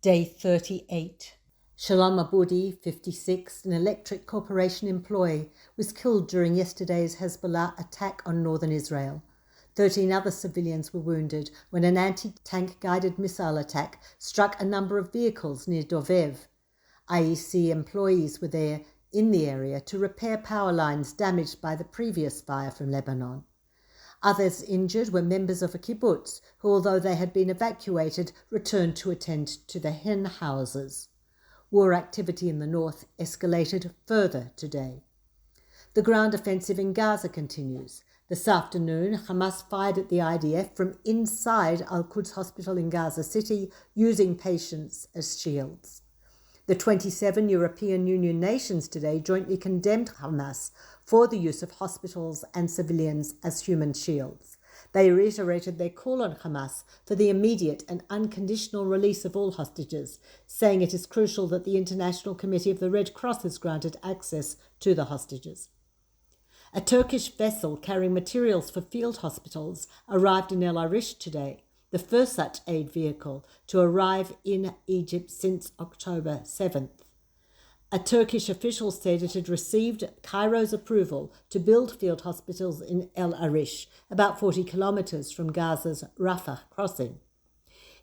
Day 38. Shalom Aboudi, 56, an electric corporation employee, was killed during yesterday's Hezbollah attack on northern Israel. 13 other civilians were wounded when an anti-tank guided missile attack struck a number of vehicles near Dovev. IEC employees were there in the area to repair power lines damaged by the previous fire from Lebanon. Others injured were members of a kibbutz who, although they had been evacuated, returned to attend to the hen houses. War activity in the north escalated further today. The ground offensive in Gaza continues. This afternoon, Hamas fired at the IDF from inside Al-Quds Hospital in Gaza City, using patients as shields. The 27 European Union nations today jointly condemned Hamas for the use of hospitals and civilians as human shields. They reiterated their call on Hamas for the immediate and unconditional release of all hostages, saying it is crucial that the International Committee of the Red Cross is granted access to the hostages. A Turkish vessel carrying materials for field hospitals arrived in El Arish today, the first such aid vehicle to arrive in Egypt since October 7th. A Turkish official said it had received Cairo's approval to build field hospitals in El Arish, about 40 kilometers from Gaza's Rafah crossing.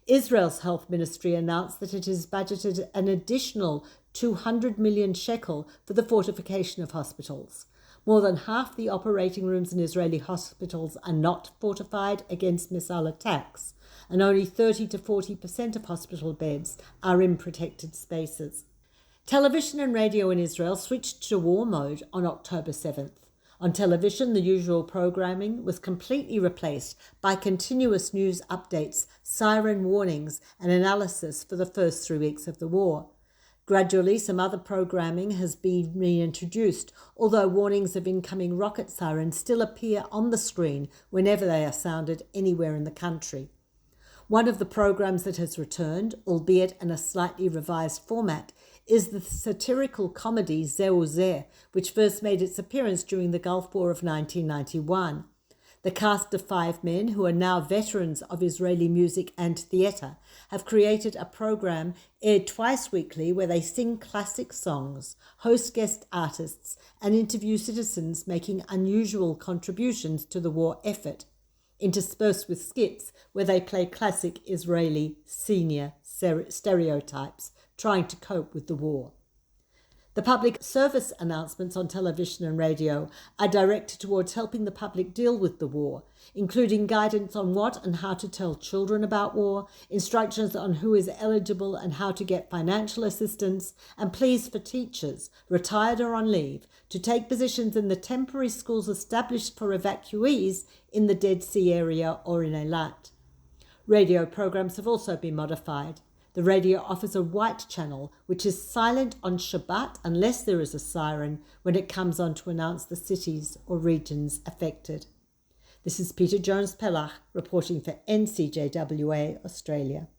Israel's health ministry announced that it has budgeted an additional 200 million shekel for the fortification of hospitals. More than half the operating rooms in Israeli hospitals are not fortified against missile attacks, and only 30 to 40% of hospital beds are in protected spaces. Television and radio in Israel switched to war mode on October 7th. On television, the usual programming was completely replaced by continuous news updates, siren warnings, and analysis for the first 3 weeks of the war. Gradually, some other programming has been reintroduced, although warnings of incoming rocket sirens still appear on the screen whenever they are sounded anywhere in the country. One of the programs that has returned, albeit in a slightly revised format, is the satirical comedy Zeu Zeh, which first made its appearance during the Gulf War of 1991. The cast of 5 men, who are now veterans of Israeli music and theatre, have created a program aired twice weekly where they sing classic songs, host guest artists, and interview citizens making unusual contributions to the war effort, interspersed with skits where they play classic Israeli senior stereotypes, trying to cope with the war. The public service announcements on television and radio are directed towards helping the public deal with the war, including guidance on what and how to tell children about war, instructions on who is eligible and how to get financial assistance, and pleas for teachers, retired or on leave, to take positions in the temporary schools established for evacuees in the Dead Sea area or in Eilat. Radio programs have also been modified. The radio offers a white channel, which is silent on Shabbat unless there is a siren when it comes on to announce the cities or regions affected. This is Peta Jones-Pellach reporting for NCJWA Australia.